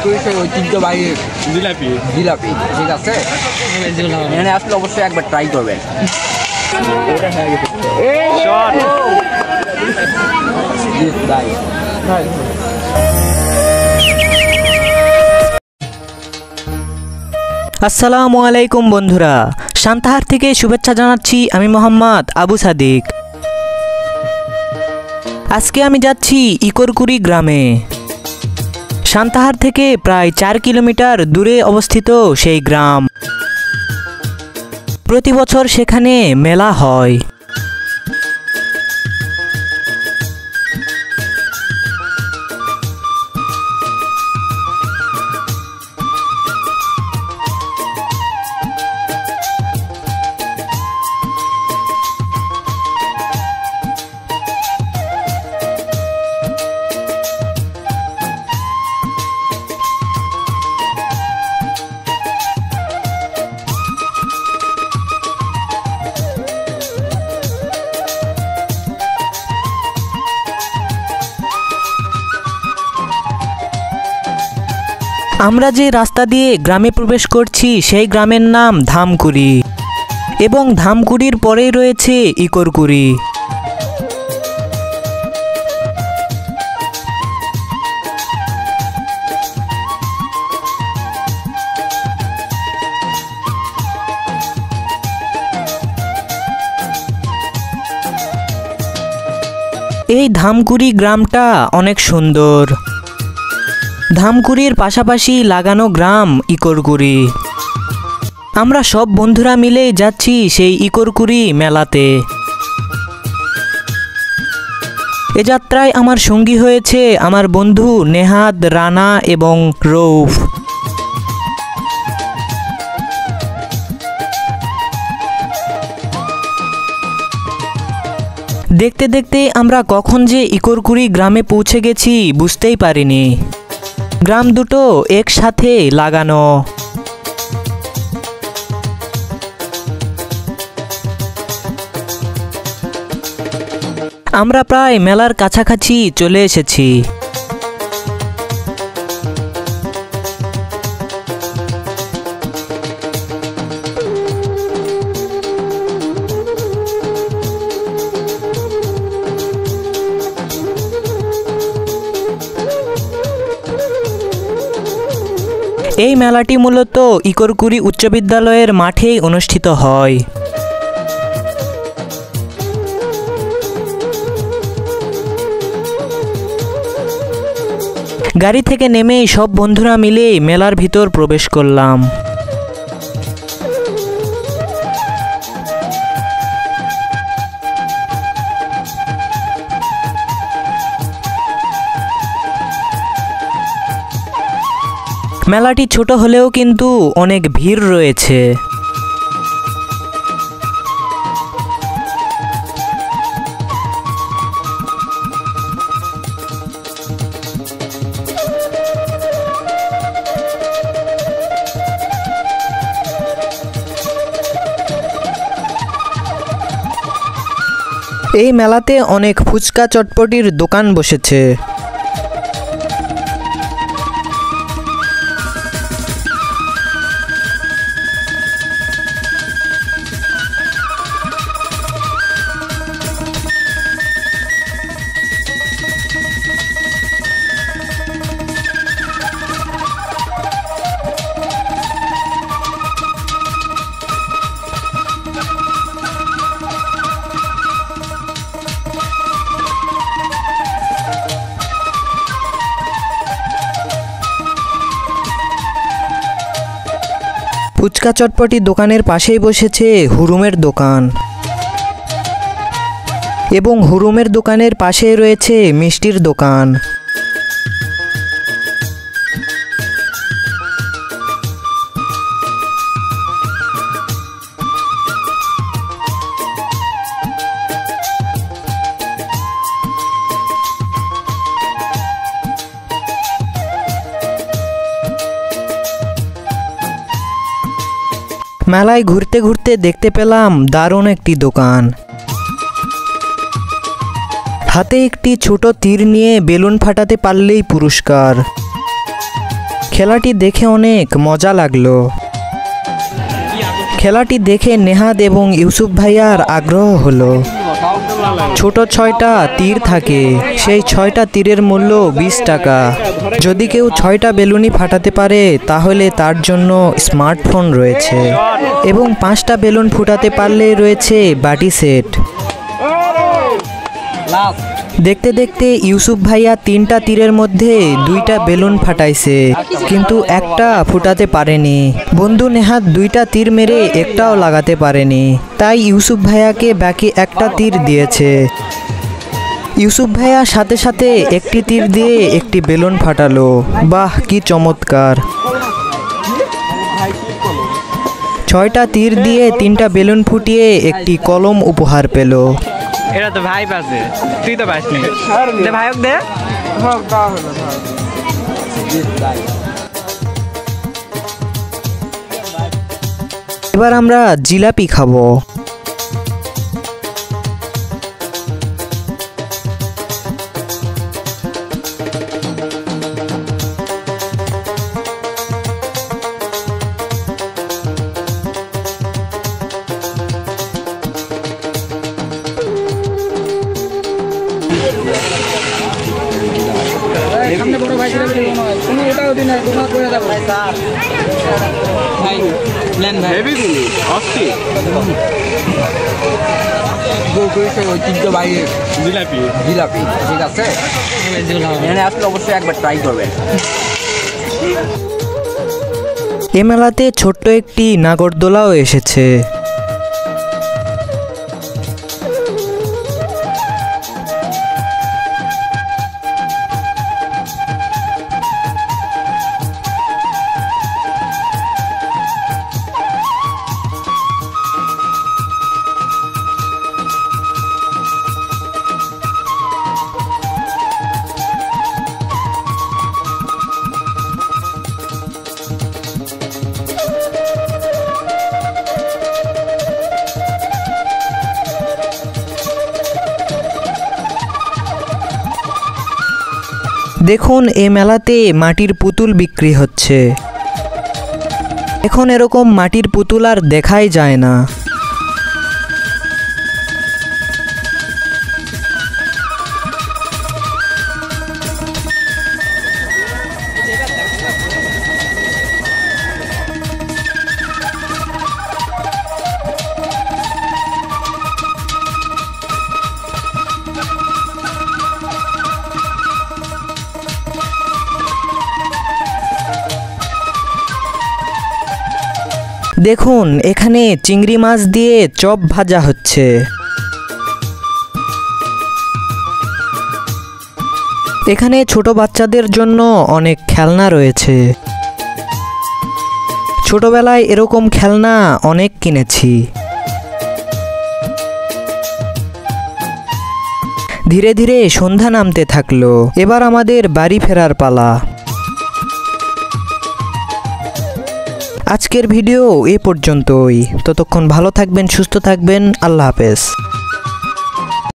ধামপুরের সেই ঐতিহ্যবাহী জিলাপি জিলাপি ঠিক আছে, এখানে আসলে অবশ্যই একবার ট্রাই করবেন। আসসালামু আলাইকুম বন্ধুরা, সান্তাহার থেকে শুভেচ্ছা জানাচ্ছি। আমি মোহাম্মদ আবু সাদিক। আজকে আমি যাচ্ছি ইকরকুড়ি গ্রামে। সান্তাহার থেকে প্রায় 4 কিলোমিটার দূরে অবস্থিত সেই গ্রাম। প্রতি বছর সেখানে মেলা হয়। আমরা যে রাস্তা দিয়ে গ্রামে প্রবেশ করছি সেই গ্রামের নাম ধামকুড়ি এবং ধামকুড়ির পরেই রয়েছে ইকরকুড়ি। এই ধামকুড়ি গ্রামটা অনেক সুন্দর। ধামকুড়ির পাশাপাশি লাগানো গ্রাম ইকরকুড়ি। আমরা সব বন্ধুরা মিলে যাচ্ছি সেই ইকরকুড়ি মেলাতে। এ যাত্রায় আমার সঙ্গী হয়েছে আমার বন্ধু নেহাদ, রানা এবং রৌফ। দেখতে দেখতে আমরা কখন যে ইকরকুড়ি গ্রামে পৌঁছে গেছি বুঝতেই পারিনি। গ্রাম দুটো একসাথে লাগানো। আমরা প্রায় মেলার কাছাকাছি চলে এসেছি। এই মেলাটি মূলত ইকরকুড়ি উচ্চ বিদ্যালয়ের মাঠেই অনুষ্ঠিত হয়। গাড়ি থেকে নেমেই সব বন্ধুরা মিলে মেলার ভিতর প্রবেশ করলাম। মেলাটি ছোট হলেও কিন্তু অনেক ভিড় রয়েছে। এই মেলাতে অনেক ফুচকা চটপটির দোকান বসেছে। ফুচকা চটপটি দোকানের পাশেই বসেছে হুরুমের দোকান এবং হুরুমের দোকানের পাশেই রয়েছে মিষ্টির দোকান। মেলায় ঘুরতে ঘুরতে দেখতে পেলাম দারুণ একটি দোকান। হাতে একটি ছোট তীর নিয়ে বেলুন ফাটাতে পারলেই পুরস্কার। খেলাটি দেখে অনেক মজা লাগলো। খেলাটি দেখে নেহাদ এবং ইউসুফ ভাইয়ার আগ্রহ হলো। ছোট 6টা তীর থাকে, সেই 6টা তীরের মূল্য 20 টাকা। যদি কেউ 6টা বেলুনই ফাটাতে পারে তাহলে তার জন্য স্মার্টফোন রয়েছে এবং 5টা বেলুন ফুটাতে পারলে রয়েছে বাটি সেট। দেখতে দেখতে ইউসুফ ভাইয়া 3টা তীরের মধ্যে 2টা বেলুন ফাটাইছে, কিন্তু একটা ফুটাতে পারেনি। বন্ধু নেহাত 2টা তীর মেরে একটাও লাগাতে পারেনি, তাই ইউসুফ ভাইয়াকে বাকি একটা তীর দিয়েছে। ইউসুফ ভাইয়া সাথে সাথে একটি তীর দিয়ে একটি বেলুন ফাটালো। বাহ, কি চমৎকার! 6টা তীর দিয়ে 3টা বেলুন ফুটিয়ে একটি কলম উপহার পেল। এটা তো ভাই পাচ্ছে, তুই তো পাসনি। ভাইক দে। এবার আমরা জিলাপি খাবো। জিলাপি জিলাপি ঠিক আছে, এখানে আসলে অবশ্যই একবার ট্রাই করবেন। এ মেলাতে ছোট্ট একটি নাগরদোলাও এসেছে। দেখুন, এ মেলাতে মাটির পুতুল বিক্রি হচ্ছে। এখন এরকম মাটির পুতুল আর দেখাই যায় না। দেখুন, এখানে চিংড়ি মাছ দিয়ে চপ ভাজা হচ্ছে। এখানে ছোট বাচ্চাদের জন্য অনেক খেলনা রয়েছে। ছোটবেলায় এরকম খেলনা অনেক কিনেছি। ধীরে ধীরে সন্ধ্যা নামতে থাকলো। এবার আমাদের বাড়ি ফেরার পালা। আজকের ভিডিও এ পর্যন্তই। ততক্ষণ ভালো থাকবেন, সুস্থ থাকবেন। আল্লাহ হাফেজ।